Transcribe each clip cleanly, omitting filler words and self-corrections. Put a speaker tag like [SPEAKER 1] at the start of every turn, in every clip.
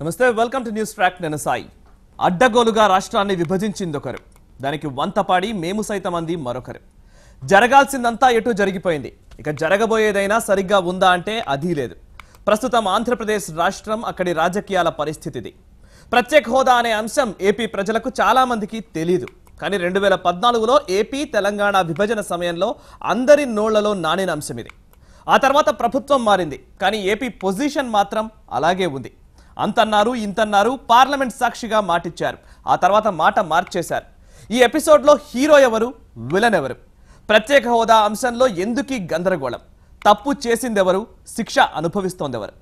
[SPEAKER 1] నమస్తే, welcome to news track. నేను సాయి. అడ్డగోలుగా రాష్ట్రాన్ని విభజించిందొకరు, దానికి వంతపాడి మేము సైతం అంది మరొకరు. జరగాల్సిందంతా ఎటు జరిగిపోయింది, ఇక జరగబోయేదైనా సరిగ్గా ఉందా అంటే అదీ లేదు. ప్రస్తుతం ఆంధ్రప్రదేశ్ రాష్ట్రం, అక్కడి రాజకీయాల పరిస్థితిది. ప్రత్యేక హోదా అనే అంశం ఏపీ ప్రజలకు చాలా మందికి తెలీదు. కానీ 2014లో ఏపీ తెలంగాణ విభజన సమయంలో అందరి నోళ్లలో నానిన అంశం ఇది. ఆ తర్వాత ప్రభుత్వం మారింది, కానీ ఏపీ పొజిషన్ మాత్రం అలాగే ఉంది. అంతన్నారు ఇంతన్నారు, పార్లమెంట్ సాక్షిగా మాటిచ్చారు, ఆ తర్వాత మాట మార్చేశారు. ఈ ఎపిసోడ్లో హీరో ఎవరు, విలన్ ఎవరు, ప్రత్యేక హోదా అంశంలో ఎందుకీ గందరగోళం, తప్పు చేసిందెవరు, శిక్ష అనుభవిస్తోందెవరు?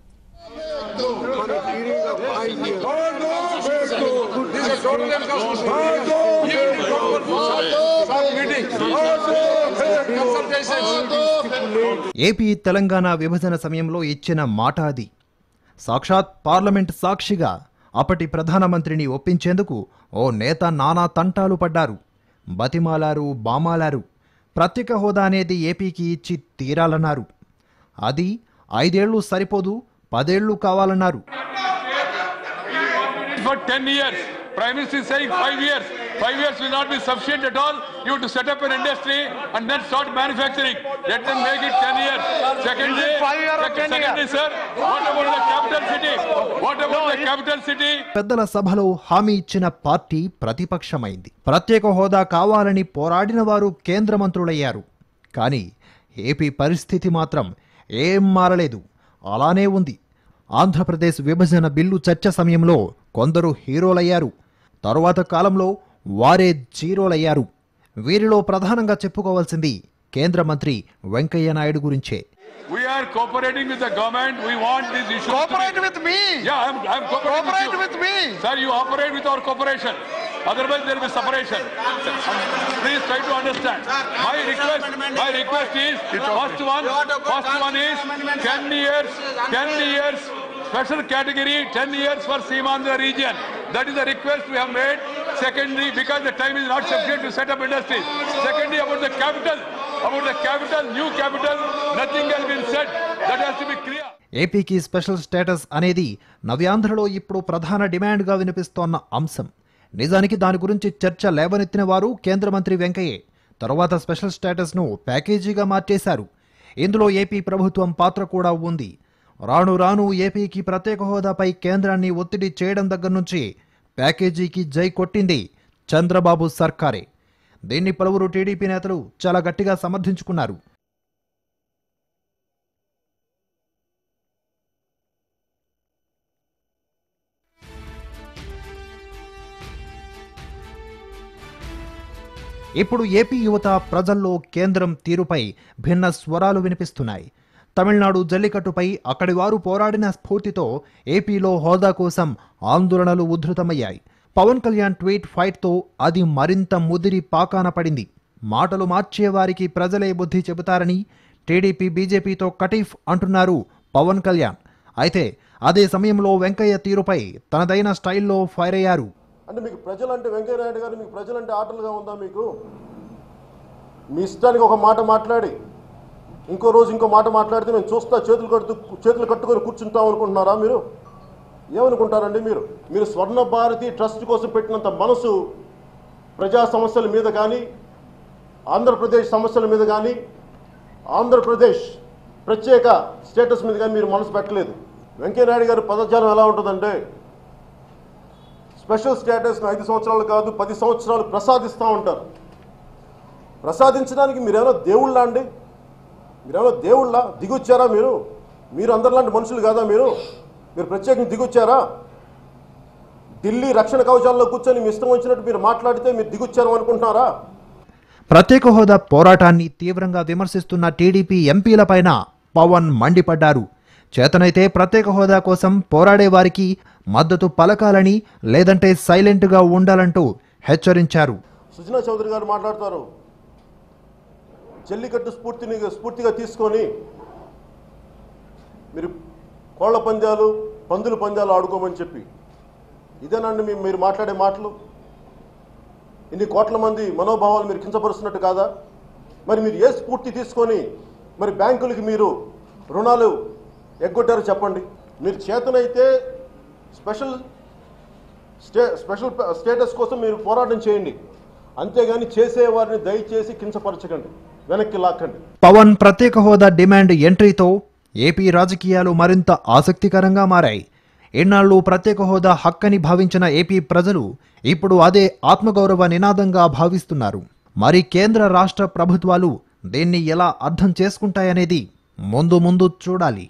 [SPEAKER 2] ఏపీ తెలంగాణ విభజన సమయంలో ఇచ్చిన మాట అది. సాక్షాత్ పార్లమెంట్ సాక్షిగా అప్పటి ప్రధానమంత్రిని ఒప్పించేందుకు ఓ నేత నానా తంటాలు పడ్డారు, బతిమాలారు, బామాలారు. ప్రత్యేక హోదా అనేది ఏపీకి ఇచ్చి తీరాలన్నారు. అది 5 ఏళ్లు సరిపోదు, 10 ఏళ్లు కావాలన్నారు.
[SPEAKER 3] Prime Minister is saying 5 years. 5 years will not be sufficient at all. You have to set up an industry and then start manufacturing. Let them make it 10 years. Secondly, sir, what about the capital city? What about the capital city?
[SPEAKER 2] పెద్దల సభలో హామీ ఇచ్చిన party ప్రతిపక్షమైంది. ప్రత్యేక హోదా కావాలని పోరాడిన వారు కేంద్ర మంత్రులయ్యారు. కానీ ఏపీ పరిస్థితి మాత్రం ఏం మారలేదు, అలానే ఉంది. ఆంధ్రప్రదేశ్ విభజన బిల్లు చర్చ సమయంలో కొందరు హీరోలయ్యారు, తరువాత కాలంలో వారే జీరోలయ్యారు. వీరిలో ప్రధానంగా చెప్పుకోవాల్సింది కేంద్ర మంత్రి వెంకయ్య నాయుడు గురించే.
[SPEAKER 3] We are cooperating with the government. We want this issue.
[SPEAKER 4] Cooperate with me.
[SPEAKER 3] Yeah, I'm cooperating
[SPEAKER 4] with me.
[SPEAKER 3] Sir, you operate with our cooperation. Otherwise, there will be separation. Please try to understand. My request is first one is 10 years. Special category, 10 years for Seemandhra region. That is the request we have made. Secondly, because the time is not sufficient to set up industries. Secondly, about the capital, new capital, nothing has been said. That has to be clear.
[SPEAKER 2] ఏపీకి special status అనేది నవ్యాంధ్రలో ఇప్పుడు ప్రధాన డిమాండ్గా వినిపిస్తోన్న అంశం. నిజానికి దాని గురించి చర్చ లేవనెత్తిన వారు కేంద్ర మంత్రి వెంకయ్యే. తరువాత స్పెషల్ స్టేటస్ను ప్యాకేజీగా మార్చేశారు. ఇందులో ఏపీ ప్రభుత్వం పాత్ర కూడా ఉంది. రాను రాను ఏపీకి ప్రత్యేక హోదాపై కేంద్రాన్ని ఒత్తిడి చేయడం దగ్గర నుంచి ప్యాకేజీకి జై కొట్టింది చంద్రబాబు సర్కారే. దీన్ని పలువురు టీడీపీ నేతలు చాలా గట్టిగా సమర్థించుకున్నారు. ఇప్పుడు ఏపీ యువత ప్రజల్లో కేంద్రం తీరుపై భిన్న స్వరాలు వినిపిస్తున్నాయి. తమిళనాడు జల్లికట్టుపై అక్కడి వారు పోరాడిన స్ఫూర్తితో ఏపీలో హోదా కోసం ఆందోళనలు ఉధృతమయ్యాయి. పవన్ కళ్యాణ్ ట్వీట్ ఫైట్తో అది మరింత ముదిరి పాకాన పడింది. మాటలు మార్చేవారికి ప్రజలే బుద్ధి చెబుతారని టీడీపీ బీజేపీతో కటీఫ్ అంటున్నారు పవన్ కళ్యాణ్. అయితే అదే సమయంలో వెంకయ్య తీరుపై తనదైన స్టైల్లో ఫైర్ అయ్యారు.
[SPEAKER 5] అంటే మీకు ప్రజలంటే వెంకయ్య నాయుడు గారు, మీకు ప్రజలంటే ఆటలుగా ఉందా? మీకు మీ ఇష్టానికి ఒక మాట మాట్లాడి ఇంకో రోజు ఇంకో మాట మాట్లాడితే మేము చూస్తా చేతులు కట్టుకొని కూర్చుంటాం అనుకుంటున్నారా? మీరు ఏమనుకుంటారండి? మీరు స్వర్ణ భారతి ట్రస్ట్ కోసం పెట్టినంత మనసు ప్రజా సమస్యల మీద కానీ, ఆంధ్రప్రదేశ్ సమస్యల మీద కానీ, ఆంధ్రప్రదేశ్ ప్రత్యేక స్టేటస్ మీద కానీ మీరు మనసు పెట్టలేదు. వెంకయ్యనాయుడు గారి పదజాలం ఎలా ఉంటుందంటే, స్పెషల్ స్టేటస్ను 5 సంవత్సరాలు కాదు 10 సంవత్సరాలు ప్రసాదిస్తూ ఉంటారు. ప్రసాదించడానికి మీరేమైనా దేవుళ్ళా అండి? మీరేమైనా దేవుళ్ళ దిగొచ్చారా? మీరు అందరిలాంటి మనుషులు కాదా? మీరు ప్రత్యేకంగా దిగొచ్చారా? ఢిల్లీ రక్షణ కవచాల్లో కూర్చొని మీ ఇష్టం వచ్చినట్టు మీరు మాట్లాడితే మీరు దిగొచ్చారు అనుకుంటున్నారా?
[SPEAKER 2] ప్రత్యేక హోదా పోరాటాన్ని తీవ్రంగా విమర్శిస్తున్న టీడీపీ ఎంపీలపైన పవన్ మండిపడ్డారు. చేతనైతే ప్రత్యేక హోదా కోసం పోరాడే వారికి మద్దతు పలకాలని, లేదంటే సైలెంట్గా ఉండాలంటూ హెచ్చరించారు.
[SPEAKER 5] సుజనా చౌదరి గారు మాట్లాడతారు, జల్లికట్టు స్ఫూర్తిగా తీసుకొని మీరు కోళ్ల పందాలు, పందుల పందాలు ఆడుకోమని చెప్పి. ఇదేనండి మీరు మాట్లాడే మాటలు? ఇన్ని కోట్ల మంది మనోభావాలు మీరు కించపరుస్తున్నట్టు కాదా? మరి మీరు ఏ స్ఫూర్తి తీసుకొని మరి బ్యాంకులకి మీరు రుణాలు ఎగ్గొట్టారో చెప్పండి. మీరు చేతనైతే స్పెషల్ స్టేటస్ కోసం మీరు పోరాటం చేయండి, అంతేగాని చేసేవారిని దయచేసి కించపరచకండి, వెనక్కి లాక్కండి.
[SPEAKER 2] పవన్ ప్రత్యేక హోదా డిమాండ్ ఎంట్రీతో ఏపీ రాజకీయాలు మరింత ఆసక్తికరంగా మారాయి. ఎన్నాళ్ళు ప్రత్యేక హోదా హక్కని భావించిన ఏపీ ప్రజలు ఇప్పుడు అదే ఆత్మగౌరవ నినాదంగా భావిస్తున్నారు. మరి కేంద్ర రాష్ట్ర ప్రభుత్వాలు దీన్ని ఎలా అర్థం చేసుకుంటాయనేది ముందు ముందు చూడాలి.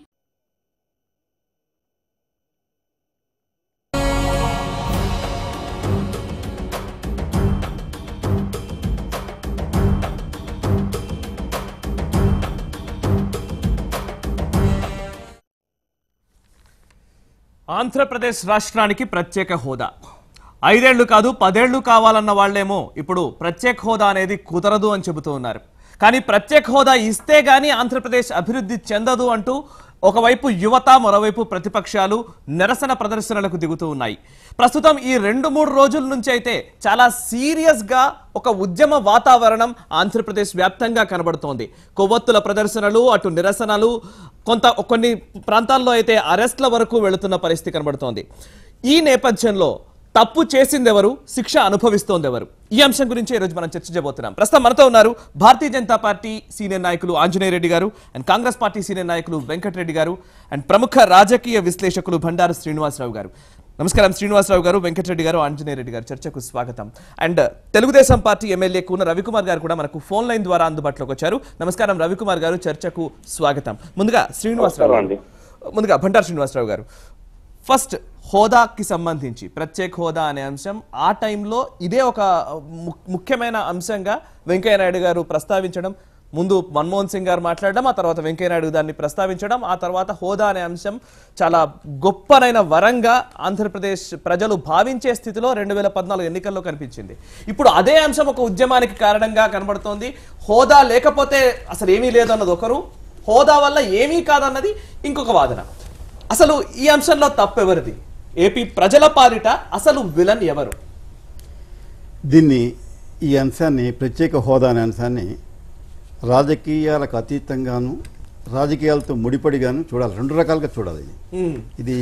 [SPEAKER 1] ఆంధ్రప్రదేశ్ రాష్ట్రానికి ప్రత్యేక హోదా 5 ఏళ్లు కాదు 10 ఏళ్లు కావాలన్న వాళ్ళేమో ఇప్పుడు ప్రత్యేక హోదా అనేది కుదరదు అని చెబుతూ ఉన్నారు. కానీ ప్రత్యేక హోదా ఇస్తే గానీ ఆంధ్రప్రదేశ్ అభివృద్ధి చెందదు అంటూ ఒకవైపు యువత, మరోవైపు ప్రతిపక్షాలు నిరసన ప్రదర్శనలకు దిగుతూ ఉన్నాయి. ప్రస్తుతం ఈ 2-3 రోజుల నుంచి అయితే చాలా సీరియస్ గా ఒక ఉద్యమ వాతావరణం ఆంధ్రప్రదేశ్ వ్యాప్తంగా కనబడుతోంది. కొవ్వొత్తుల ప్రదర్శనలు, అటు నిరసనలు, కొన్ని ప్రాంతాల్లో అయితే అరెస్ట్ల వరకు వెళుతున్న పరిస్థితి కనబడుతోంది. ఈ నేపథ్యంలో తప్పు చేసిందెవరు, శిక్ష అనుభవిస్తోందెవరు? ఈ అంశం గురించి ఈరోజు మనం చర్చించబోతున్నాం. ప్రస్తుతం మనతో ఉన్నారు భారతీయ జనతా పార్టీ సీనియర్ నాయకులు ఆంజనేయ రెడ్డి గారు, అండ్ కాంగ్రెస్ పార్టీ సీనియర్ నాయకులు వెంకటరెడ్డి గారు, అండ్ ప్రముఖ రాజకీయ విశ్లేషకులు బండారు శ్రీనివాసరావు గారు. నమస్కారం శ్రీనివాసరావు గారు, వెంకటరెడ్డి గారు, ఆంజనేయ రెడ్డి గారు. చర్చకు స్వాగతం. And Telugu Desam party MLA Koona Ravikumar గారు కూడా మనకు ఫోన్ లైన్ ద్వారా అందుబాటులోకి వచ్చారు. నమస్కారం రవికుమార్ గారు, చర్చకు స్వాగతం. ముందుగా బండారు శ్రీనివాసరావు గారు, ఫస్ట్ హోదాకి సంబంధించి ప్రత్యేక హోదా అనే అంశం ఆ టైంలో ఇదే ఒక ముఖ్యమైన అంశంగా వెంకయ్యనాయుడు గారు ప్రస్తావించడం, ముందు మన్మోహన్ సింగ్ గారు మాట్లాడడం, ఆ తర్వాత వెంకయ్యనాయుడు దాన్ని ప్రస్తావించడం, ఆ తర్వాత హోదా అనే అంశం చాలా గొప్పనైన వరంగా ఆంధ్రప్రదేశ్ ప్రజలు భావించే స్థితిలో 2014 ఎన్నికల్లో కనిపించింది. ఇప్పుడు అదే అంశం ఒక ఉద్యమానికి కారణంగా కనబడుతోంది. హోదా లేకపోతే అసలు ఏమీ లేదన్నది ఒకరు, హోదా వల్ల ఏమీ కాదన్నది ఇంకొక వాదన. అసలు ఈ అంశంలో తప్పెవరిది? ఏపీ ప్రజల పాలిట అసలు విలన్ ఎవరు?
[SPEAKER 4] ఈ అంశాన్ని, ప్రత్యేక హోదా అనే అంశాన్ని రాజకీయాలకు అతీతంగాను, రాజకీయాలతో ముడిపడిగాను చూడాలి. 2 రకాలుగా చూడాలి. ఇది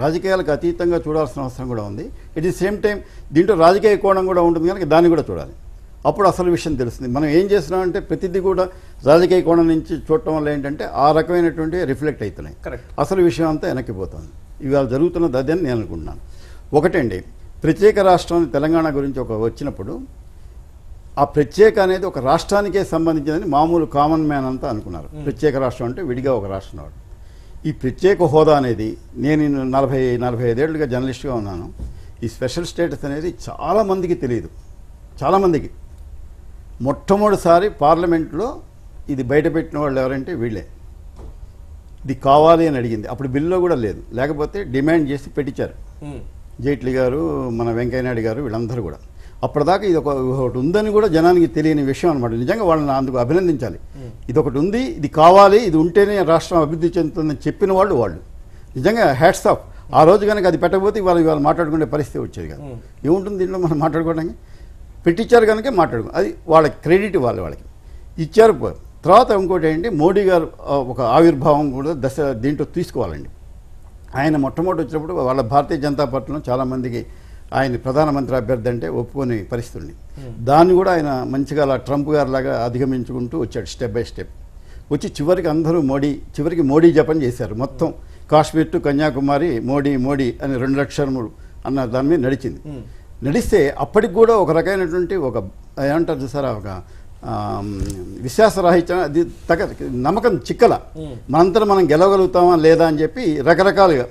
[SPEAKER 4] రాజకీయాలకు అతీతంగా చూడాల్సిన అవసరం కూడా ఉంది. ఎట్ ది సేమ్ టైం దీంట్లో రాజకీయ కోణం కూడా ఉంటుంది కనుక దాన్ని కూడా చూడాలి. అప్పుడు అసలు విషయం తెలుస్తుంది. మనం ఏం చేస్తున్నామంటే ప్రతిదీ కూడా రాజకీయ కోణం నుంచి చూడటం వల్ల ఏంటంటే ఆ రకమైనటువంటి రిఫ్లెక్ట్ అవుతున్నాయి. అసలు విషయం అంతా వెనక్కిపోతుంది. ఇవాళ జరుగుతున్నది అదే అని నేను అనుకుంటున్నాను. ఒకటండి, ప్రత్యేక రాష్ట్రం తెలంగాణ గురించి వచ్చినప్పుడు ఆ ప్రత్యేక అనేది ఒక రాష్ట్రానికే సంబంధించిందని మామూలు కామన్ మ్యాన్ అంతా అనుకున్నారు. ప్రత్యేక రాష్ట్రం అంటే విడిగా ఒక రాష్ట్రం వాడు. ఈ ప్రత్యేక హోదా అనేది, నేను 45 ఏళ్ళుగా జర్నలిస్ట్గా ఉన్నాను. ఈ స్పెషల్ స్టేటస్ అనేది చాలామందికి తెలియదు. చాలామందికి మొట్టమొదటిసారి పార్లమెంట్లో ఇది బయటపెట్టిన వాళ్ళు ఎవరంటే వీళ్ళే. ఇది కావాలి అని అడిగింది. అప్పుడు బిల్లులో కూడా లేదు, లేకపోతే డిమాండ్ చేసి పెట్టించారు. జైట్లీ గారు, మన వెంకయ్యనాయుడు గారు, వీళ్ళందరూ కూడా. అప్పటిదాకా ఇది ఒకటి ఉందని కూడా జనానికి తెలియని విషయం అనమాట. నిజంగా వాళ్ళని అందుకు అభినందించాలి. ఇది ఒకటి ఉంది, ఇది కావాలి, ఇది ఉంటేనే రాష్ట్రం అభివృద్ధి చెందుతుందని చెప్పిన వాళ్ళు నిజంగా హ్యాట్స్ ఆఫ్. ఆ రోజు కనుక అది పెట్టకపోతే ఇవాళ మాట్లాడుకునే పరిస్థితి వచ్చేది కాదు. ఏముంటుంది దీంట్లో మనం మాట్లాడుకోవడానికి? పెట్టించారు కనుక మాట్లాడుకో, అది వాళ్ళకి క్రెడిట్, వాళ్ళకి ఇచ్చారు. తర్వాత ఇంకోటి ఏంటి, మోడీ గారు ఒక ఆవిర్భావం కూడా దీంట్లో తీసుకోవాలండి. ఆయన మొట్టమొదటి వచ్చినప్పుడు వాళ్ళ భారతీయ జనతా పార్టీలో చాలామందికి ఆయన ప్రధానమంత్రి అభ్యర్థి అంటే ఒప్పుకొని పరిస్థితి ఉంది. దాన్ని కూడా ఆయన మంచిగా అలా ట్రంప్ గారు లాగా అధిగమించుకుంటూ వచ్చాడు, స్టెప్ బై స్టెప్ వచ్చి చివరికి అందరూ మోడీ జపం చేశారు. మొత్తం కాశ్మీర్ టు కన్యాకుమారి మోడీ అని 2 లక్షలు అన్న దాని మీద నడిస్తే అప్పటికి కూడా ఒక రకమైనటువంటి ఒక ఏమంటారు చూసారా, ఒక విశ్వాసరాహిత్యం, అది నమ్మకం చిక్కల. మనంతా మనం గెలవగలుగుతామా లేదా అని చెప్పి రకరకాలుగా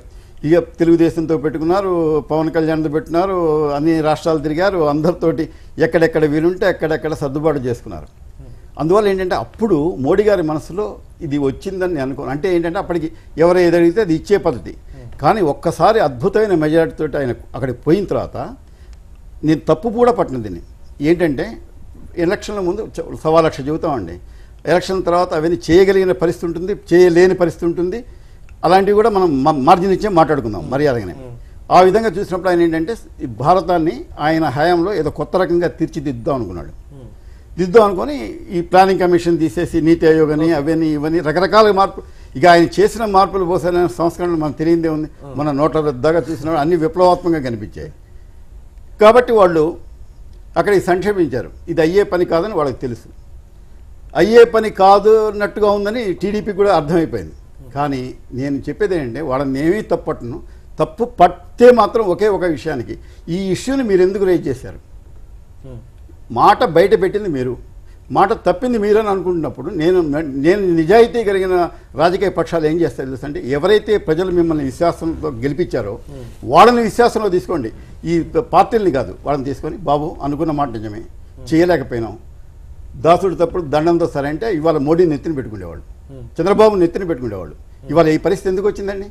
[SPEAKER 4] ఇక తెలుగుదేశంతో పెట్టుకున్నారు, పవన్ కళ్యాణ్తో పెట్టినారు, అన్ని రాష్ట్రాలు తిరిగారు, అందరితోటి ఎక్కడెక్కడ వీలుంటే అక్కడెక్కడ సర్దుబాటు చేసుకున్నారు. అందువల్ల ఏంటంటే అప్పుడు మోడీ గారి మనసులో ఇది వచ్చిందని అనుకోను. అంటే ఏంటంటే అప్పటికి ఎవరు ఏదడిగితే అది ఇచ్చే పద్ధతి. కానీ ఒక్కసారి అద్భుతమైన మెజారిటీతో ఆయన అక్కడికి పోయిన తర్వాత నేను తప్పు కూడా పట్టిన దీన్ని ఏంటంటే, ఎలక్షన్ల ముందు 1,00,000 చెబుతామండి, ఎలక్షన్ తర్వాత అవన్నీ చేయగలిగిన పరిస్థితి ఉంటుంది, చేయలేని పరిస్థితి ఉంటుంది. అలాంటివి కూడా మనం మార్జిన్ ఇచ్చే మాట్లాడుకుందాం మర్యాదగానే. ఆ విధంగా చూసినప్పుడు ఆయన ఏంటంటే ఈ భారతాన్ని ఆయన హయాంలో ఏదో కొత్త రకంగా తీర్చిదిద్దాం అనుకున్నాడు. దిద్దాం అనుకొని ఈ ప్లానింగ్ కమిషన్ తీసేసి నీతి ఆయోగ్ అని అవన్నీ ఇవన్నీ రకరకాల మార్పు. ఇక ఆయన చేసిన మార్పులు పోసిన సంస్కరణలు మనకు తెలియదే ఉంది. మన నోట్ల రద్దుగా చూసిన అన్ని విప్లవాత్మకంగా కనిపించాయి. కాబట్టి వాళ్ళు అక్కడికి సంక్షేపించారు. ఇది అయ్యే పని కాదని వాళ్ళకి తెలుసు. అయ్యే పని కాదు అన్నట్టుగా ఉందని టీడీపీ కూడా అర్థమైపోయింది. కానీ నేను చెప్పేది ఏంటంటే వాళ్ళని ఏమీ తప్పట్టును, తప్పు పట్టే మాత్రం ఒకే ఒక విషయానికి, ఈ ఇష్యూని మీరు ఎందుకు రేజ్ చేశారు? మాట బయట పెట్టింది మీరు, మాట తప్పింది మీరు అని అనుకుంటున్నప్పుడు నేను నిజాయితీ కలిగిన రాజకీయ పక్షాలు ఏం చేస్తాయి తెలుసంటే, ఎవరైతే ప్రజలు మిమ్మల్ని విశ్వాసంతో గెలిపించారో వాళ్ళని విశ్వాసంలో తీసుకోండి, ఈ పార్టీలని కాదు. వాళ్ళని తీసుకొని బాబు అనుకున్న మాట నిజమే, చేయలేకపోయినాం, దాసుడు తప్పుడు దండంతో సరే అంటే ఇవాళ మోడీని నెత్తిన పెట్టుకునేవాళ్ళు, చంద్రబాబు నెత్తిన పెట్టుకునేవాళ్ళు. ఇవాళ ఈ పరిస్థితి ఎందుకు వచ్చిందండి?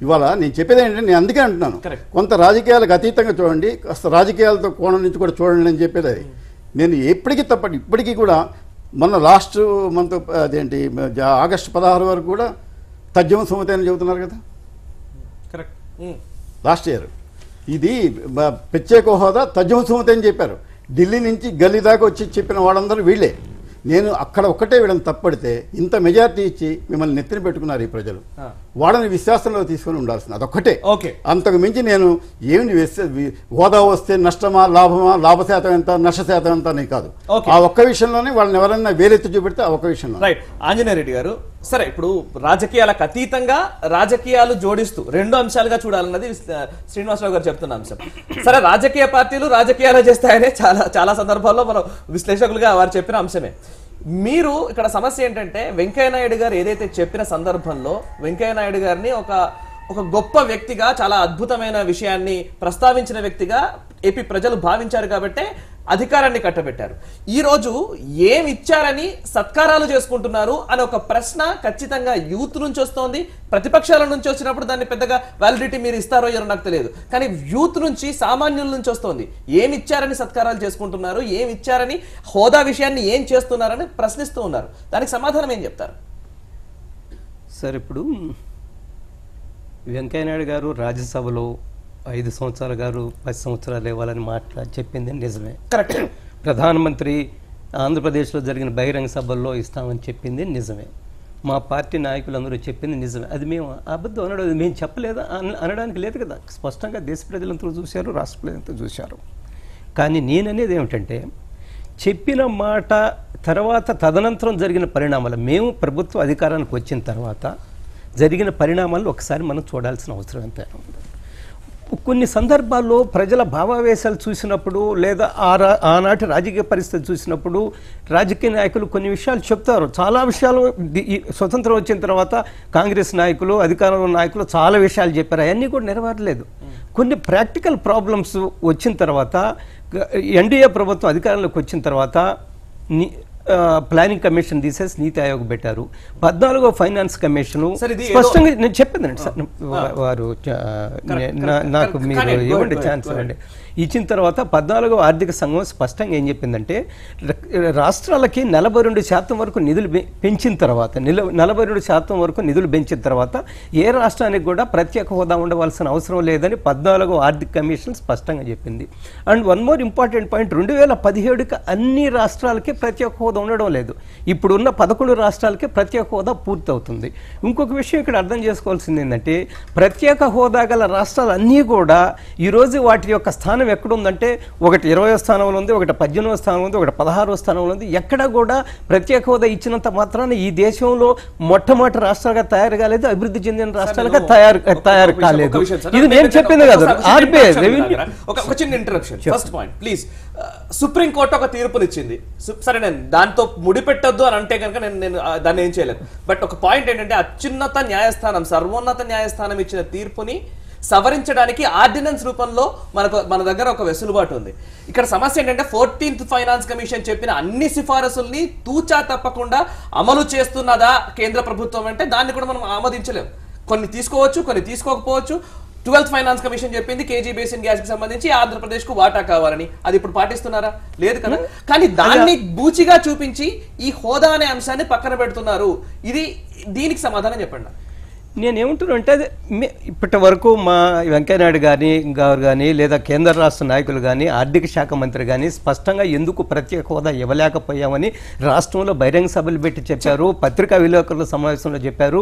[SPEAKER 4] ఇవాళ నేను చెప్పేది ఏంటంటే, నేను అందుకే అంటున్నాను, కొంత రాజకీయాలకు అతీతంగా చూడండి, కాస్త రాజకీయాలతో కోణం నుంచి కూడా చూడండి అని చెప్పేది. అది నేను ఎప్పటికీ తప్పటి ఇప్పటికీ కూడా మొన్న లాస్ట్ మంత్ అదేంటి ఆగస్టు 16 వరకు కూడా తజ్జమ సుమతి అని చెబుతున్నారు కదా,
[SPEAKER 1] కరెక్ట్.
[SPEAKER 4] లాస్ట్ ఇయర్ ఇది ప్రత్యేక హోదా తజ్జమ సుమతి అని చెప్పారు. ఢిల్లీ నుంచి గల్లీ దాకా వచ్చి చెప్పిన వాళ్ళందరూ వీళ్ళే. నేను అక్కడ ఒక్కటే వీళ్ళని తప్పడితే ఇంత మెజారిటీ ఇచ్చి మిమ్మల్ని నెత్తిన పెట్టుకున్నారు ఈ ప్రజలు. వాళ్ళని విశ్వాసంలో తీసుకొని ఉండాల్సింది అదొక్కటే. అంతకు మించి నేను ఏమి హోదా వస్తే నష్టమా లాభమా, లాభ శాతం ఎంత నష్ట శాతం ఎంత అని కాదు. ఆ ఒక్క విషయంలోనే వాళ్ళని ఎవరైనా వేలెత్తి చూపెడితే ఆ ఒక్క విషయంలో.
[SPEAKER 1] రైట్. ఆంజనేయ రెడ్డి గారు, సరే ఇప్పుడు రాజకీయాలకు అతీతంగా రాజకీయాలు జోడిస్తూ రెండు అంశాలుగా చూడాలన్నది శ్రీనివాసరావు గారు చెప్తున్న అంశం. సరే, రాజకీయ పార్టీలు రాజకీయాలు చేస్తాయనే చాలా సందర్భాల్లో మనం విశ్లేషకులుగా వారు చెప్పిన అంశమే. మీరు ఇక్కడ సమస్య ఏంటంటే, వెంకయ్యనాయుడు గారు ఏదైతే చెప్పిన సందర్భంలో వెంకయ్యనాయుడు గారిని ఒక గొప్ప వ్యక్తిగా, చాలా అద్భుతమైన విషయాన్ని ప్రస్తావించిన వ్యక్తిగా ఏపీ ప్రజలు భావించారు కాబట్టి అధికారాన్ని కట్టబెట్టారు. ఈ రోజు ఏమి ఇచ్చారని సత్కారాలు చేసుకుంటున్నారు అనే ఒక ప్రశ్న ఖచ్చితంగా యూత్ నుంచి వస్తోంది. ప్రతిపక్షాల నుంచి వచ్చినప్పుడు దాన్ని పెద్దగా వ్యాలిడిటీ మీరు ఇస్తారో ఏమో నాకు తెలియదు, కానీ యూత్ నుంచి, సామాన్యుల నుంచి వస్తోంది. ఏమి ఇచ్చారని సత్కారాలు చేసుకుంటున్నారు, ఏమి ఇచ్చారని, హోదా విషయాన్ని ఏం చేస్తున్నారని ప్రశ్నిస్తూ ఉన్నారు. దానికి సమాధానం ఏం చెప్తారు?
[SPEAKER 6] సార్, ఇప్పుడు వెంకయ్యనాయుడు గారు రాజ్యసభలో 5 సంవత్సరాలు గారు 10 సంవత్సరాలు ఇవ్వాలని చెప్పింది నిజమే.
[SPEAKER 1] కరెక్ట్.
[SPEAKER 6] ప్రధానమంత్రి ఆంధ్రప్రదేశ్లో జరిగిన బహిరంగ సభల్లో ఇస్తామని చెప్పింది నిజమే. మా పార్టీ నాయకులందరూ చెప్పింది నిజమే. అది మేము అబద్ధం అనడం, మేము చెప్పలేదా అనడానికి లేదు కదా. స్పష్టంగా దేశ ప్రజలంతా చూశారు, రాష్ట్ర ప్రజలంతా చూశారు. కానీ నేననేది ఏమిటంటే, చెప్పిన మాట తర్వాత తదనంతరం జరిగిన పరిణామాలు, మేము ప్రభుత్వ అధికారానికి వచ్చిన తర్వాత జరిగిన పరిణామాలు ఒకసారి మనం చూడాల్సిన అవసరం ఎంతైనా ఉంది. కొన్ని సందర్భాల్లో ప్రజల భావావేశాలు చూసినప్పుడు, లేదా ఆనాటి రాజకీయ పరిస్థితి చూసినప్పుడు రాజకీయ నాయకులు కొన్ని విషయాలు చెప్తారు. చాలా విషయాలు స్వతంత్రం వచ్చిన తర్వాత కాంగ్రెస్ నాయకులు, అధికారంలో నాయకులు చాలా విషయాలు చెప్పారు. అవన్నీ కూడా నెరవేరలేదు. కొన్ని ప్రాక్టికల్ ప్రాబ్లమ్స్ వచ్చిన తర్వాత ఎన్డీఏ ప్రభుత్వం అధికారంలోకి వచ్చిన తర్వాత ప్లానింగ్ కమిషన్ తీసేసి నీతి ఆయోగ్ పెట్టారు. 14వ ఫైనాన్స్ కమిషన్ స్పష్టంగా, నేను చెప్పేదండి సార్, వారు నాకు మీరు ఇవ్వండి ఛాన్స్ ఇవ్వండి. ఇచ్చిన తర్వాత 14వ ఆర్థిక సంఘం స్పష్టంగా ఏం చెప్పిందంటే, రాష్ట్రాలకి 42% వరకు నిధులు పెంచిన తర్వాత 42% వరకు నిధులు పెంచిన తర్వాత ఏ రాష్ట్రానికి కూడా ప్రత్యేక హోదా ఉండవలసిన అవసరం లేదని 14వ ఆర్థిక కమిషన్ స్పష్టంగా చెప్పింది. And one more important point, 2017కి అన్ని రాష్ట్రాలకి ప్రత్యేక హోదా ఉండడం లేదు. ఇప్పుడున్న 11 రాష్ట్రాలకి ప్రత్యేక హోదా పూర్తవుతుంది. ఇంకొక విషయం ఇక్కడ అర్థం చేసుకోవాల్సింది ఏంటంటే, ప్రత్యేక హోదా గల రాష్ట్రాలు అన్నీ కూడా ఈరోజు వాటి యొక్క స్థానం ఎక్కడుందంటే, ఒకటి 20వ స్థానంలో ఉంది, ఒకటి 18వ స్థానంలో ఉంది, ఒకటి 16వ స్థానంలో ఉంది. ఎక్కడ కూడా ప్రత్యేక హోదా ఇచ్చినంత మాత్రాన ఈ దేశంలో మొట్టమొదటి రాష్ట్రాలుగా తయారు కాలేదు, అభివృద్ధి చెందిన రాష్ట్రాలుగా తయారు కాలేదు. ఇది నేను చెప్పింది కాదు. ఆర్బీఐ
[SPEAKER 1] ఒక చిన్న interruption. First point please. Supreme court ఒక తీర్పునిచ్చింది. సరే, నేను దాంతో ముడిపెట్టొద్దు అని అంటే కనుక నేను దాన్ని ఏం చేయలేదు. బట్ ఒక పాయింట్ ఏంటంటే, అత్యున్నత న్యాయస్థానం, సర్వోన్నత న్యాయస్థానం ఇచ్చిన తీర్పుని సవరించడానికి ఆర్డినెన్స్ రూపంలో మన దగ్గర ఒక వెసులుబాటు ఉంది. ఇక్కడ సమస్య ఏంటంటే, 14th ఫైనాన్స్ కమిషన్ చెప్పిన అన్ని సిఫారసుల్ని తూచా తప్పకుండా అమలు చేస్తున్నదా కేంద్ర ప్రభుత్వం అంటే దాన్ని కూడా మనం ఆమోదించలేము. కొన్ని తీసుకోవచ్చు, కొన్ని తీసుకోకపోవచ్చు. 12th ఫైనాన్స్ కమిషన్ చెప్పింది కేజీ బేసిన్ గ్యాస్ కి సంబంధించి ఆంధ్రప్రదేశ్ కు వాటా కావాలని. అది ఇప్పుడు పాటిస్తున్నారా? లేదు కదా. కానీ దాన్ని బూచిగా చూపించి ఈ హోదా అనే అంశాన్ని పక్కన పెడుతున్నారు. దీనికి సమాధానం చెప్పండి.
[SPEAKER 6] నేనేమంటున్నా అంటే ఇప్పటి వరకు మా వెంకయ్యనాయుడు గారు కానీ లేదా కేంద్ర రాష్ట్ర నాయకులు కానీ ఆర్థిక శాఖ మంత్రి కానీ స్పష్టంగా ఎందుకు ప్రత్యేక హోదా ఇవ్వలేకపోయామని రాష్ట్రంలో బహిరంగ సభలు పెట్టి చెప్పారు, పత్రికా విలేకరుల సమావేశంలో చెప్పారు.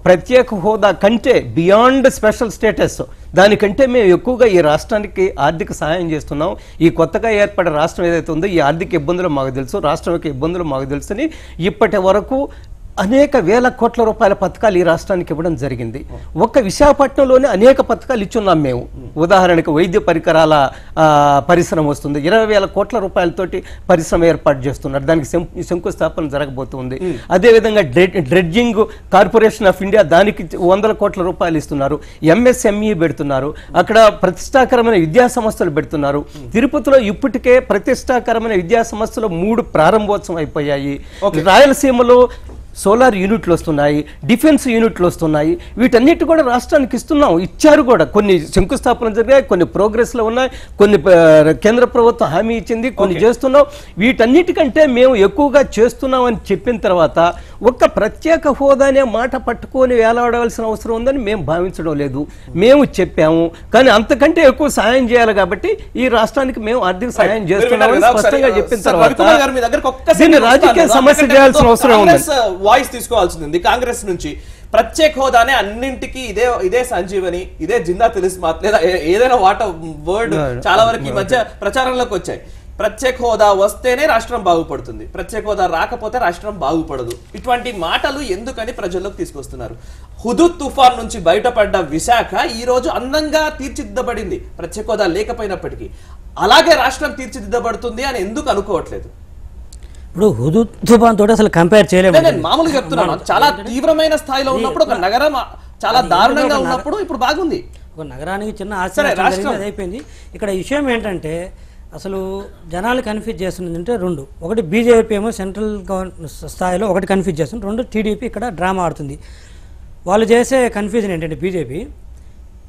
[SPEAKER 6] ప్రత్యేక హోదా కంటే బియాండ్ స్పెషల్ స్టేటస్ దానికంటే మేము ఎక్కువగా ఈ రాష్ట్రానికి ఆర్థిక సహాయం చేస్తున్నాం. ఈ కొత్తగా ఏర్పడే రాష్ట్రం ఏదైతే ఉందో ఈ ఆర్థిక ఇబ్బందులు మాకు తెలుసు, రాష్ట్రం యొక్క ఇబ్బందులు మాకు తెలుసని ఇప్పటి వరకు అనేక వేల కోట్ల రూపాయల పథకాలు ఈ రాష్ట్రానికి ఇవ్వడం జరిగింది. ఒక్క విశాఖపట్నంలోనే అనేక పథకాలు ఇచ్చున్నాం మేము. ఉదాహరణకు వైద్య పరికరాల పరిశ్రమ వస్తుంది, 20,000 కోట్ల రూపాయలతోటి పరిశ్రమ ఏర్పాటు చేస్తున్నారు, దానికి శంకుస్థాపన జరగబోతుంది. అదేవిధంగా డ్రెడ్జింగ్ కార్పొరేషన్ ఆఫ్ ఇండియా దానికి 100 కోట్ల రూపాయలు ఇస్తున్నారు. MSME పెడుతున్నారు, అక్కడ ప్రతిష్టాకరమైన విద్యా సంస్థలు పెడుతున్నారు. తిరుపతిలో ఇప్పటికే ప్రతిష్టాకరమైన విద్యా సంస్థలు 3 ప్రారంభోత్సవం అయిపోయాయి. రాయలసీమలో సోలార్ యూనిట్లు వస్తున్నాయి, డిఫెన్స్ యూనిట్లు వస్తున్నాయి. వీటన్నిటి కూడా రాష్ట్రానికి ఇచ్చారు కూడా. కొన్ని శంకుస్థాపన జరిగాయి, కొన్ని ప్రోగ్రెస్లో ఉన్నాయి, కొన్ని కేంద్ర ప్రభుత్వం హామీ ఇచ్చింది, కొన్ని చేస్తున్నాం. వీటన్నిటికంటే మేము ఎక్కువగా చేస్తున్నాం అని చెప్పిన తర్వాత ఒక్క ప్రత్యేక హోదా అనే మాట పట్టుకొని వేలాడవలసిన అవసరం ఉందని మేము భావించడం లేదు. మేము చెప్పాము, కానీ అంతకంటే ఎక్కువ సాయం చేయాలి కాబట్టి ఈ రాష్ట్రానికి మేము ఆర్థిక సాయం చేస్తున్నామని స్పష్టంగా చెప్పిన తర్వాత దీన్ని రాజకీయ సమస్య చేయాల్సిన అవసరం ఉంది.
[SPEAKER 1] వాయిస్ తీసుకోవాల్సింది కాంగ్రెస్ నుంచి. ప్రత్యేక హోదానే అన్నింటికి ఇదే సంజీవని, ఇదే జిందా తెలిసి లేదా ఏదైనా వర్డ్ చాలా వరకు ఈ మధ్య ప్రచారంలోకి వచ్చాయి. ప్రత్యేక హోదా వస్తేనే రాష్ట్రం బాగుపడుతుంది, ప్రత్యేక హోదా రాకపోతే రాష్ట్రం బాగుపడదు. ఇటువంటి మాటలు ఎందుకని ప్రజల్లోకి తీసుకొస్తున్నారు? హుదూద్ తుఫాన్ నుంచి బయటపడ్డ విశాఖ ఈ రోజు అందంగా తీర్చిదిద్దబడింది ప్రత్యేక హోదా లేకపోయినప్పటికీ. అలాగే రాష్ట్రం తీర్చిదిద్దబడుతుంది అని ఎందుకు అనుకోవట్లేదు?
[SPEAKER 7] ఇప్పుడు హుదూద్ తుఫాన్ తోటి అసలు కంపేర్ చేయలేము.
[SPEAKER 1] నేను మామూలుగా చెప్తున్నాను, చాలా తీవ్రమైన స్థాయిలో ఉన్నప్పుడు ఒక నగరం చాలా దారుణంగా ఉన్నప్పుడు ఇప్పుడు బాగుంది.
[SPEAKER 7] ఒక నగరానికి చిన్న ఆశ్చర్యం అయిపోయింది. ఇక్కడ విషయం ఏంటంటే అసలు జనాలు కన్ఫ్యూజ్ చేస్తుంది అంటే 2. ఒకటి బీజేపీ ఏమో సెంట్రల్ స్థాయిలో ఒకటి కన్ఫ్యూజ్ చేస్తుంది, 2 టీడీపీ ఇక్కడ డ్రామా ఆడుతుంది. వాళ్ళు చేసే కన్ఫ్యూజన్ ఏంటంటే బీజేపీ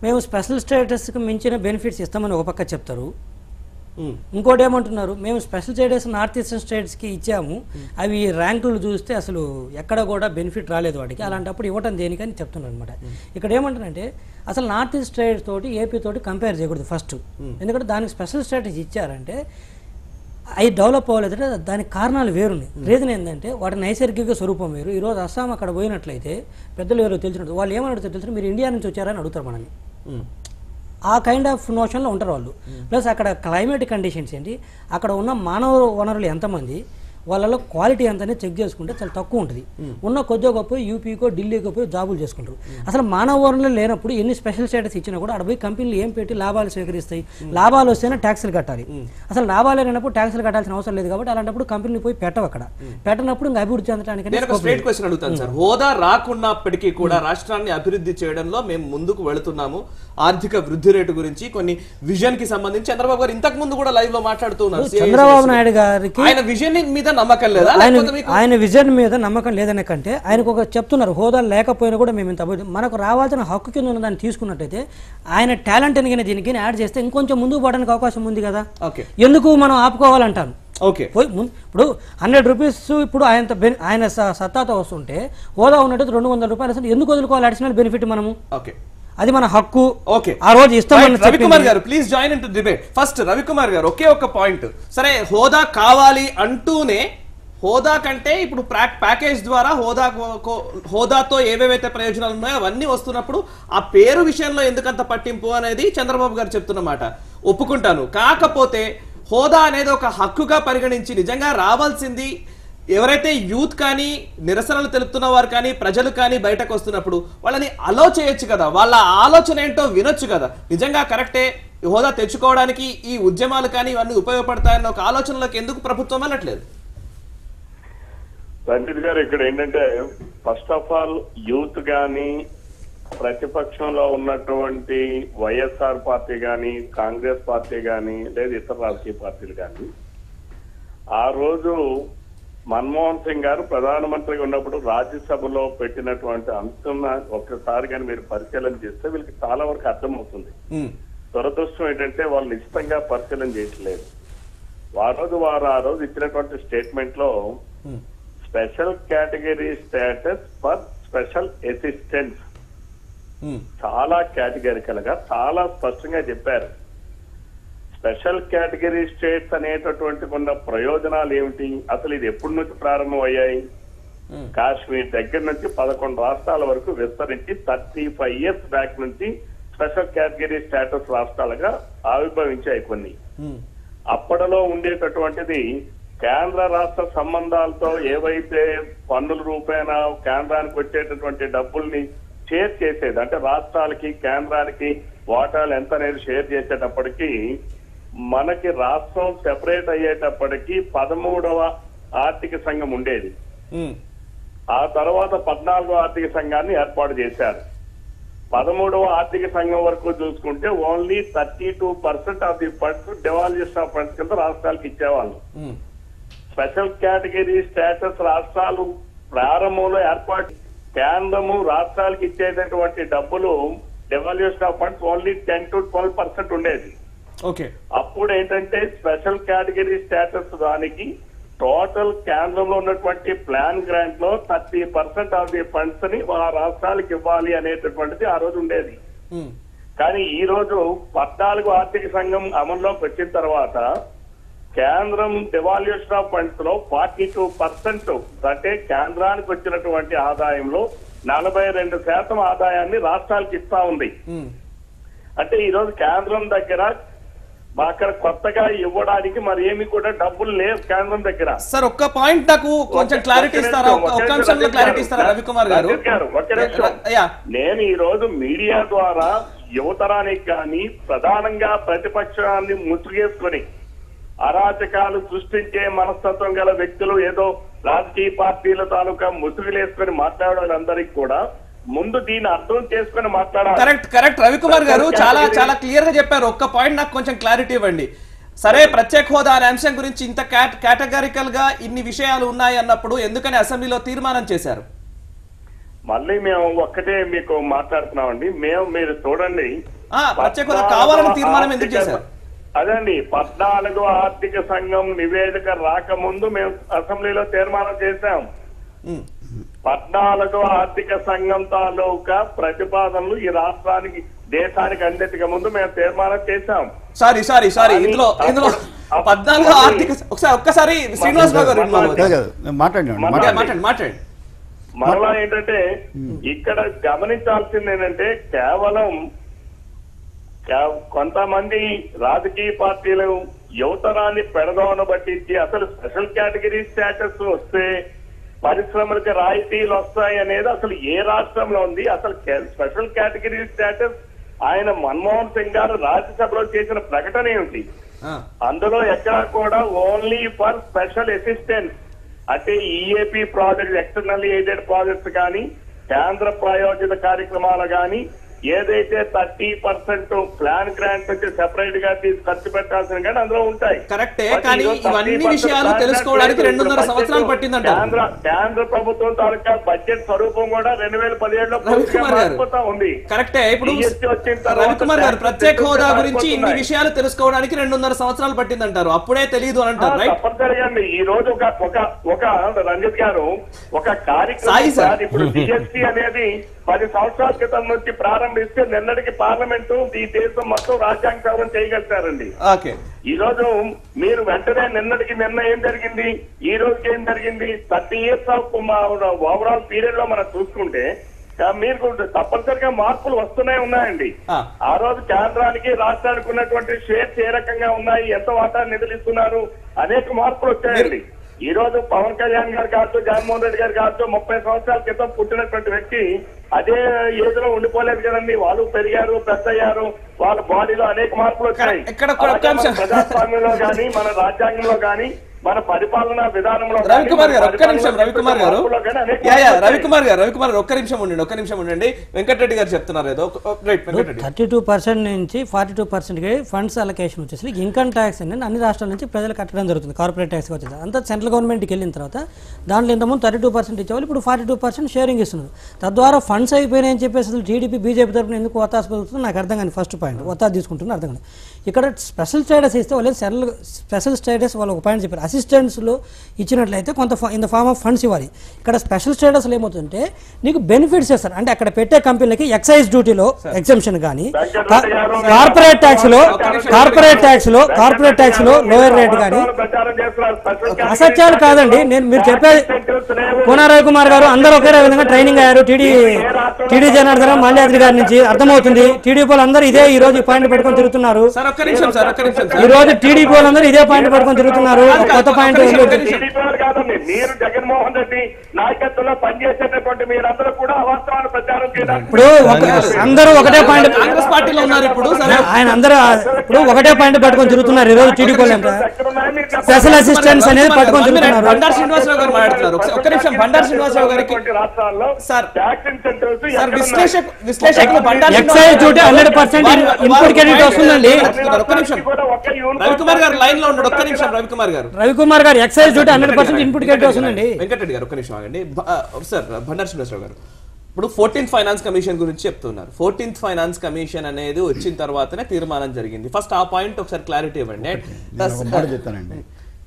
[SPEAKER 7] మేము స్పెషల్ స్టేటస్కి మించిన బెనిఫిట్స్ ఇస్తామని ఒక పక్క చెప్తారు, ఇంకోటి ఏమంటున్నారు మేము స్పెషల్ స్టేటస్ నార్త్ ఈస్టర్న్ స్టేట్స్కి ఇచ్చాము, అవి ర్యాంకులు చూస్తే అసలు ఎక్కడ కూడా బెనిఫిట్ రాలేదు వాటికి, అలాంటప్పుడు ఇవ్వటం దేనికని చెప్తున్నారు అనమాట. ఇక్కడ ఏమంటారంటే అసలు నార్త్ ఈస్ట్ స్టేట్స్ తోటి ఏపీ తోటి కంపేర్ చేయకూడదు ఫస్ట్. ఎందుకంటే దానికి స్పెషల్ స్టేటస్ ఇచ్చారంటే అవి డెవలప్ అవ్వలేదంటే దానికి కారణాలు వేరున్నాయి. రీజన్ ఏంటంటే వాటి నైసర్గిక స్వరూపం వేరు. ఈరోజు అస్సాం అక్కడ పోయినట్లయితే పెద్దలు ఎవరో తెలిసినట్టు వాళ్ళు ఏమని అడుగుతారు తెలుసు, మీరు ఇండియా నుంచి వచ్చారని అడుగుతారు మనల్ని. ఆ కైండ్ ఆఫ్ నోషన్లో ఉంటారు వాళ్ళు. ప్లస్ అక్కడ క్లైమేట్ కండిషన్స్ ఏంటి, అక్కడ ఉన్న మానవ వనరులు ఎంతమంది, వాళ్ళలో క్వాలిటీ ఎంతనే చెక్ చేసుకుంటే చాలా తక్కువ ఉంటుంది. ఉన్న కొద్దిగా గొప్ప యూపీకో ఢిల్లీకో పోయి జాబులు చేసుకుంటారు. అసలు మానవ వనరులు లేనప్పుడు ఎన్ని స్పెషల్ స్టేటస్ ఇచ్చినా కూడా అక్కడ పోయి కంపెనీలు ఏం పెట్టి లాభాలు స్వీకరిస్తాయి? లాభాలు వస్తేనే ట్యాక్సులు కట్టాలి. అసలు లాభాలు లేనప్పుడు ట్యాక్సులు కట్టాల్సిన అవసరం లేదు. కాబట్టి అలాంటప్పుడు కంపెనీలు పోయి పెట్టవు. అక్కడ పెట్టినప్పుడు ఇంకా అభివృద్ధి చెందడానికి
[SPEAKER 1] హోదా రాకున్నప్పటికీ కూడా రాష్ట్రాన్ని అభివృద్ధి చేయడంలో మేము ముందుకు వెళుతున్నాము. ఆర్థిక వృద్ధి రేటు గురించి కొన్ని విజన్ కి సంబంధించి చంద్రబాబు గారు ఇంతకు ముందు కూడా లైవ్ లో మాట్లాడుతున్నారు.
[SPEAKER 7] చంద్రబాబు నాయుడు గారికి
[SPEAKER 1] ఆయన విజన్ మీద నమ్మకం లేదా?
[SPEAKER 7] ఆయన విజన్ మీద నమ్మకం లేదనే కంటే ఆయనకు ఒక చెప్తున్నారు హోదా లేకపోయినా కూడా మేము ఇంత మనకు రావాల్సిన హక్కు కింద ఉన్న దాన్ని తీసుకున్నట్టయితే ఆయన టాలెంట్ అని దీనికి యాడ్ చేస్తే ఇంకొంచెం ముందుకు పోవడానికి అవకాశం ఉంది కదా. ఎందుకు మనం ఆపుకోవాలంటాను. ఇప్పుడు 100 రూపీస్ ఇప్పుడు ఆయన సత్తాతో వస్తుంటే హోదా ఉన్నట్టు 200 రూపాయలు అసలు ఎందుకు వదులుకోవాలి అడిషనల్ బెనిఫిట్ మనము? అది మన హక్కు. ఆ రోజు ఇస్తామని
[SPEAKER 1] రవికుమార్ గారు please join in to debate. First Ravikumar గారు ఒకే ఒక పాయింట్. సరే హోదా కావాలి అంటూనే హోదా కంటే ఇప్పుడు ప్యాకేజ్ ద్వారా హోదాతో ఏవేవైతే ప్రయోజనాలు ఉన్నాయో అవన్నీ వస్తున్నప్పుడు ఆ పేరు విషయంలో ఎందుకంత పట్టింపు అనేది చంద్రబాబు గారు చెప్తున్నమాట ఒప్పుకుంటాను. కాకపోతే హోదా అనేది ఒక హక్కుగా పరిగణించి నిజంగా రావాల్సింది ఎవరైతే యూత్ కానీ నిరసనలు తెలుపుతున్న వారు కానీ ప్రజలు కానీ బయటకు వస్తున్నప్పుడు వాళ్ళని అలో చేయొచ్చు కదా, వాళ్ళ ఆలోచన ఏంటో వినొచ్చు కదా. నిజంగా కరెక్టే హోదా తెచ్చుకోవడానికి ఈ ఉద్యమాలు కానీ ఇవన్నీ ఉపయోగపడతాయన్న ఒక ఆలోచనలోకి ఎందుకు ప్రభుత్వం అనట్లేదు?
[SPEAKER 8] రంజిత్ గారు ఇక్కడ ఏంటంటే ఫస్ట్ ఆఫ్ ఆల్ యూత్ కానీ ప్రతిపక్షంలో ఉన్నటువంటి వైఎస్ఆర్ పార్టీ కానీ కాంగ్రెస్ పార్టీ కానీ లేదా ఇతర రాజకీయ పార్టీలు కానీ ఆ రోజు మన్మోహన్ సింగ్ గారు ప్రధానమంత్రిగా ఉన్నప్పుడు రాజ్యసభలో పెట్టినటువంటి అంశం ఒక్కసారి కానీ మీరు పరిశీలన చేస్తే వీళ్ళకి చాలా వరకు అర్థమవుతుంది. దురదృష్టం ఏంటంటే వాళ్ళు ఇష్టంగా పరిశీలన చేయట్లేదు. వారు ఆ రోజు ఇచ్చినటువంటి స్టేట్మెంట్ లో special category status for special assistance చాలా కేటగిరికల్ గా చాలా స్పష్టంగా చెప్పారు. స్పెషల్ కేటగిరీ స్టేట్స్ అనేటటువంటి ఉన్న ప్రయోజనాలు ఏమిటి, అసలు ఇది ఎప్పటి నుంచి ప్రారంభం అయ్యాయి? కాశ్మీర్ దగ్గర నుంచి 11 రాష్ట్రాల వరకు విస్తరించి 35 years బ్యాక్ నుంచి స్పెషల్ కేటగిరీ స్టేటస్ రాష్ట్రాలుగా ఆవిర్భవించాయి కొన్ని. అప్పటిలో ఉండేటటువంటిది కేంద్ర రాష్ట్ర సంబంధాలతో ఏవైతే పన్నుల రూపేణ కేంద్రానికి వచ్చేటటువంటి డబ్బుల్ని షేర్ చేసేది, అంటే రాష్ట్రాలకి కేంద్రానికి వాటాలు ఎంత అనేది షేర్ చేసేటప్పటికి మనకి రాష్ట్రం సెపరేట్ అయ్యేటప్పటికి 13వ ఆర్థిక సంఘం ఉండేది. ఆ తర్వాత 14వ ఆర్థిక సంఘాన్ని ఏర్పాటు చేశారు. 13వ ఆర్థిక సంఘం వరకు చూసుకుంటే only 32% of the funds devolution of funds కింద రాష్ట్రాలకు ఇచ్చేవాళ్ళు. స్పెషల్ కేటగిరీ స్టేటస్ రాష్ట్రాలు ప్రారంభంలో ఏర్పాటు కేంద్రము రాష్ట్రాలకు ఇచ్చేటటువంటి డబ్బులు devolution of funds only 10 to 12% ఉండేది. అప్పుడు ఏంటంటే స్పెషల్ కేటగిరీ స్టేటస్ దానికి టోటల్ కేంద్రంలో ఉన్నటువంటి ప్లాన్ గ్రాంట్ లో 30% ఆఫ్ ది ఫండ్స్ ని ఆ రాష్ట్రాలకు ఇవ్వాలి అనేటటువంటిది ఆ రోజు ఉండేది. కానీ ఈ రోజు 14వ ఆర్థిక సంఘం అమల్లోకి వచ్చిన తర్వాత కేంద్రం డివాల్యూషన్ ఆఫ్ ఫండ్స్ లో 42%, అంటే కేంద్రానికి వచ్చినటువంటి ఆదాయంలో 42% ఆదాయాన్ని రాష్ట్రాలకు ఇస్తా ఉంది. అంటే ఈ రోజు కేంద్రం దగ్గర అక్కడ కొత్తగా ఇవ్వడానికి మరి ఏమి కూడా డబ్బులు లేవు కేంద్రం దగ్గర.
[SPEAKER 1] సార్ ఒక్క పాయింట్ నాకు కొంచెం క్లారిటీ ఇస్తారా? ఒక్క అంశంలో క్లారిటీ ఇస్తారా రవికుమార్ గారు?
[SPEAKER 8] నేను ఈ రోజు మీడియా ద్వారా యువతరానికి కానీ ప్రధానంగా ప్రతిపక్షాన్ని ముసుగేసుకొని అరాచకాలు సృష్టించే మనస్తత్వం గల వ్యక్తులు ఏదో రాజకీయ పార్టీల తాలూకా ముసుగులేసుకొని మాట్లాడాలందరికీ కూడా ముందు దీన్ని అర్థం చేసుకుని మాట్లాడాలి.
[SPEAKER 1] కరెక్ట్ రవికుమార్ గారు చాలా చాలా క్లియర్ గా చెప్పారు. ఒక్క పాయింట్ నాకు కొంచెం క్లారిటీ ఇవ్వండి. సరే, ప్రత్యేక హోదా అనే అంశం గురించి ఇంత కేటగారికల్ గా ఇన్ని విషయాలు ఉన్నాయి అన్నప్పుడు ఎందుకని అసెంబ్లీలో తీర్మానం చేశారు?
[SPEAKER 8] మళ్ళీ మేము ఒక్కటే మీకు మాట్లాడుతున్నామండి. మీరు చూడండి,
[SPEAKER 1] ప్రత్యేక హోదా కావాలని తీర్మానం ఎందుకు చేశారు?
[SPEAKER 8] అదండి 14వ ఆర్థిక సంఘం నివేదిక రాకముందు మేము అసెంబ్లీలో తీర్మానం చేశాం. 14వ ఆర్థిక సంఘం తాలూకా ప్రతిపాదనలు ఈ రాష్ట్రానికి దేశానికి అందేట్టుగా ముందు మేము తీర్మానం చేశాం.
[SPEAKER 1] సారీ ఇందులో 14వ ఆర్థిక ఒక్కసారి శ్రీనివాస్ గారు మాట్లాడండి.
[SPEAKER 8] మరలా ఏంటంటే ఇక్కడ గమనించాల్సింది ఏంటంటే కేవలం కొంతమంది రాజకీయ పార్టీలు యువతరాన్ని పెడదోన పట్టించి అసలు స్పెషల్ కేటగిరీ స్టేటస్ వస్తే పరిశ్రమలకు రాయితీలు వస్తాయి అనేది అసలు ఏ రాష్ట్రంలో ఉంది? అసలు స్పెషల్ కేటగిరీ స్టేటస్ ఆయన మన్మోహన్ సింగ్ గారు రాజ్యసభలో చేసిన ప్రకటన ఏమిటి? అందులో ఎక్కడా కూడా ఓన్లీ ఫర్ స్పెషల్ అసిస్టెన్స్, అంటే EAP project, external aided projects కానీ కేంద్ర ప్రాయోజిత కార్యక్రమాలు కానీ ఏదైతే 30% ప్లాన్ గ్రాంట్ వచ్చి సెపరేట్ గా తీసి ఖర్చు పెట్టాల్సిన కానీ అందులో ఉంటాయి.
[SPEAKER 1] కరెక్టే, కానీ ఇవన్నీ విషయాలు తెలుసుకోవడానికి 2.5 సంవత్సరాలు పట్టిందంట.
[SPEAKER 8] కేంద్ర ప్రభుత్వం తాలూకా బడ్జెట్ స్వరూపం కూడా 2017లో ఉంది.
[SPEAKER 1] కరెక్టే. ఇప్పుడు రవికుమార్ గారు ప్రత్యేక హోదా గురించి ఇన్ని విషయాలు తెలుసుకోవడానికి 2.5 సంవత్సరాలు పట్టిందంటారు, అప్పుడే తెలియదు అని అంటారు.
[SPEAKER 8] తప్పనిసరిగా ఈ రోజు ఒక రంజిత్ గారు ఒక కార్యక్రమం ఇప్పుడు జిఎస్టీ అనేది 10 సంవత్సరాల క్రితం నుంచి ప్రారంభిస్తే నిన్నటికి పార్లమెంటు ఈ దేశం మొత్తం రాజ్యాంగ సవరణ చేయగలిగారండి. ఈ రోజు మీరు వెంటనే నిన్నటికి నిన్న ఏం జరిగింది, ఈ రోజుకి ఏం జరిగింది, 30 years ఆఫ్ ఓవరాల్ పీరియడ్ లో మనం చూసుకుంటే మీరు తప్పనిసరిగా మార్పులు వస్తూనే ఉన్నాయండి. ఆ రోజు కేంద్రానికి రాష్ట్రానికి ఉన్నటువంటి షేర్స్ ఏ రకంగా ఉన్నాయి, ఎంత వాటా నిధులు ఇస్తున్నారు, అనేక మార్పులు వచ్చాయండి. ఈ రోజు పవన్ కళ్యాణ్ గారు కావచ్చు, జగన్మోహన్ రెడ్డి గారు కావచ్చు, 30 సంవత్సరాల క్రితం పుట్టినటువంటి వ్యక్తి అదే ఏజ్ లో ఉండిపోలేదు కదండి. వాళ్ళు పెరిగారు, పెద్ద అయ్యారు, వాళ్ళ బాడీలో అనేక మార్పులు వచ్చాయి. ప్రజాస్వామ్యంలో గానీ మన రాజ్యాంగంలో గానీ మన పరిపాలనా విధానంలో
[SPEAKER 1] రవికుమార్ గారు ఒక్క నిమిషం ఉండండి. వెంకటరెడ్డి గారు చెప్తున్నారు ఏదో
[SPEAKER 7] 32% నుంచి 42% ఫండ్స్ అలొకేషన్ వచ్చేసి ఇన్కమ్ ట్యాక్స్ అనేది అన్ని రాష్ట్రాల నుంచి ప్రజలు కట్టడం జరుగుతుంది. కార్పొరేట్ ట్యాక్స్ వచ్చేసి అంతా సెంట్రల్ గవర్నమెంట్కి వెళ్ళిన తర్వాత దాంట్లో ఇంతకుముందు 32% ఇచ్చేవాళ్ళు, ఇప్పుడు 42% షేరింగ్ ఇస్తున్నారు. తద్వారా ఫండ్స్ అయిపోయినాయని చెప్పేసి అసలు టీడీపీ బీజేపీ తరఫున ఎందుకు ఒత్తాసు పలుకుతుందో నాకు అర్థం కానీ ఫస్ట్ పాయింట్ ఒత్తాసు తీసుకుంటున్నా అర్థం కానీ. ఇక్కడ స్పెషల్ స్టేటస్ ఇస్తే వాళ్ళు స్పెషల్ స్టేటస్ వాళ్ళు ఒక పాయింట్ చెప్పారు, అసిస్టెంట్స్లో ఇచ్చినట్లయితే కొంత in the form of funds ఇవ్వాలి. ఇక్కడ స్పెషల్ స్టేటస్లో ఏమవుతుందంటే నీకు బెనిఫిట్స్ ఇస్తారు, అంటే అక్కడ పెట్టే కంపెనీలకి ఎక్సైజ్ డ్యూటీలో ఎగ్జంప్షన్ కానీ, కార్పొరేట్ ట్యాక్స్ లో లోయర్ రేట్ కానీ. అసత్యాలు కాదండి, మీరు చెప్పేది కోన రవికుమార్ గారు అందరూ ఒకే విధంగా ట్రైనింగ్ అయ్యారు టీడీ జనార్దన మాల్యాద్రి గారి నుంచి, అర్థమవుతుంది. టీడీపీ వాళ్ళందరూ ఇదే ఈ రోజు పాయింట్ పెట్టుకొని తిరుగుతున్నారు. ఈ రోజు టీడీపీ వాళ్ళందరూ ఇదే పాయింట్ పెట్టుకొని తిరుగుతున్నారు. కొత్త పాయింట్
[SPEAKER 8] మీరు జగన్మోహన్ రెడ్డి నాయకత్వంలో పనిచేసేటటువంటి మీరందరూ కూడా అవాస్తవాన్ని ప్రచారం చేయడానికి
[SPEAKER 7] ఇప్పుడు అందరూ ఒకటే పాయింట్ కాంగ్రెస్ పార్టీలో ఉన్నారు. ఇప్పుడు ఆయన అందరూ ఇప్పుడు ఒకటే పాయింట్ పట్టుకొని తిరుగుతున్నారు. ఈ రోజు టీడీపీ వాళ్ళు స్పెషల్ అసిస్టెంట్స్ అనేది పట్టుకొని తిరుగుతున్నారు.
[SPEAKER 1] బండారు శ్రీనివాసరావు గారు మాట్లాడుతున్నారు. ఒక్క నిమిషం, బండారు శ్రీనివాసరావు గారికి
[SPEAKER 8] రాష్ట్రాల్లో
[SPEAKER 1] విశ్లేషకులు
[SPEAKER 7] ఎక్సైజ్ డ్యూటీ 100% ఇన్పుట్ క్రెడిట్ వస్తుందండి.
[SPEAKER 1] ఒక్క నిమిషం, రవికుమార్ గారు లైన్ లో ఉన్నాడు. ఒక్క నిమిషం
[SPEAKER 7] రవికుమార్ గారు ఎక్సైజ్ డ్యూటీ 100% ఇన్పుట్ క్రెడిట్ వస్తుందండి.
[SPEAKER 1] వెంకటరెడ్డి గారు ఒక్క నిమిషం ఆగండి. సార్ బండారు శ్రీనివాసరావు గారు, ఇప్పుడు 14th ఫైనాన్స్ కమిషన్ గురించి చెప్తున్నారు. 14th ఫైనాన్స్ కమిషన్ అనేది వచ్చిన తర్వాతనే తీర్మానం జరిగింది. ఫస్ట్ ఆ పాయింట్ ఒకసారి క్లారిటీ ఇవ్వండి.
[SPEAKER 4] చెప్తానండి.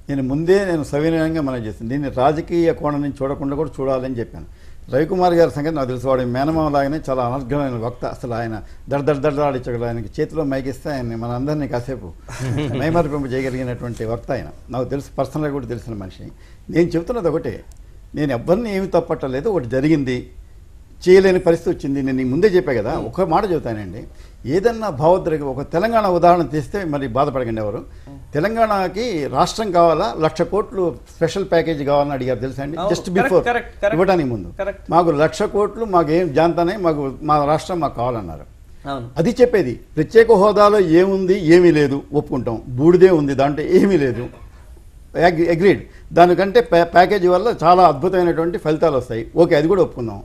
[SPEAKER 4] నేను సవినయంగా మనం చేస్తాను, దీన్ని రాజకీయ కోణం నుంచి చూడకుండా కూడా చూడాలని చెప్పాను. రవికుమార్ గారి సంగతి నాకు తెలుసు, వాడు మేనమామ లాగానే చాలా అనర్ఘమైన వక్త. అసలు ఆయన దడదడదడాడిచ్చాడు. ఆయనకి చేతిలో మైకిస్తే ఆయన మన అందరినీ కాసేపు మైమరిపింపు చేయగలిగినటువంటి వక్త ఆయన. నాకు తెలుసు, పర్సనల్గా కూడా తెలిసిన మనిషి. నేను చెబుతున్నది ఒకటే, నేను ఎవరిని ఏమి తప్పట్టలేదు. ఒకటి జరిగింది, చేయలేని పరిస్థితి వచ్చింది. నేను ముందే చెప్పా కదా. ఒక మాట చెబుతానండి, ఏదన్నా భావోద్రేకం, ఒక తెలంగాణ ఉదాహరణ తీస్తే మరి బాధపడకండి ఎవరు. తెలంగాణకి రాష్ట్రం కావాలా, 1,00,000 కోట్లు స్పెషల్ ప్యాకేజీ కావాలని అడిగారు తెలుసా అండి. జస్ట్ బిఫోర్ ఇవ్వడానికి ముందు మాకు 1,00,000 కోట్లు మాకేం జాంతానే, మా రాష్ట్రం మాకు కావాలన్నారు. అది చెప్పేది. ప్రత్యేక హోదాలో ఏముంది, ఏమీ లేదు, ఒప్పుకుంటాం. బూడిదే ఉంది, దాంట్లో ఏమీ లేదు, అగ్రీడ్. దానికంటే ప్యాకేజీ వల్ల చాలా అద్భుతమైనటువంటి ఫలితాలు వస్తాయి, ఓకే, అది కూడా ఒప్పుకుందాం.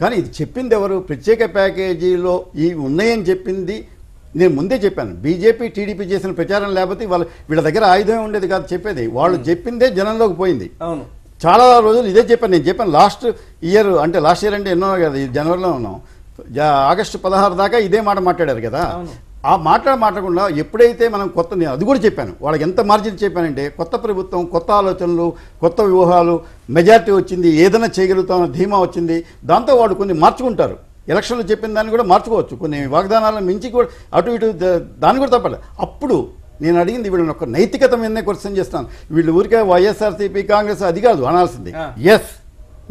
[SPEAKER 4] కానీ ఇది చెప్పింది ఎవరు? ప్రత్యేక ప్యాకేజీలో ఇవి ఉన్నాయని చెప్పింది నేను ముందే చెప్పాను. బీజేపీ టీడీపీ చేసిన ప్రచారం లేకపోతే వీళ్ళ దగ్గర ఆయుధమే ఉండేది కాదు చెప్పేది. వాళ్ళు చెప్పిందే జనంలోకి పోయింది. చాలా రోజులు ఇదే చెప్పాను. నేను చెప్పాను లాస్ట్ ఇయర్ అంటే ఎన్నో కదా, జనవరిలో ఉన్నాం, ఆగస్టు 16 దాకా ఇదే మాట మాట్లాడారు కదా. ఆ మాట్లాడకుండా ఎప్పుడైతే మనం నేను అది కూడా చెప్పాను, వాళ్ళకి ఎంత మార్జిన్ చెప్పానంటే, కొత్త ప్రభుత్వం, కొత్త ఆలోచనలు, కొత్త వ్యూహాలు, మెజారిటీ వచ్చింది, ఏదైనా చేయగలుగుతామన్న ధీమా వచ్చింది. దాంతో వాడు కొన్ని మార్చుకుంటారు. ఎలక్షన్లు చెప్పిన దాన్ని కూడా మార్చుకోవచ్చు, కొన్ని వాగ్దానాలను మించి కూడా అటు ఇటు దాన్ని కూడా తప్పలేదు. అప్పుడు నేను అడిగింది వీళ్ళని ఒక నైతికత మీదనే క్వశ్చన్ చేస్తాను. వీళ్ళు ఊరికే వైఎస్ఆర్సీపీ కాంగ్రెస్ అది కాదు అనాల్సింది. ఎస్,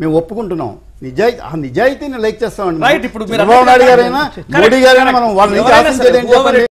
[SPEAKER 4] మేము ఒప్పుకుంటున్నాం, నిజాయితీని లైక్ చేస్తామండి. చంద్రబాబు నాయుడు గారైనా మోడీ గారైనా మనం వాళ్ళ నుంచి ఆశించేది ఏంటి చెప్పండి.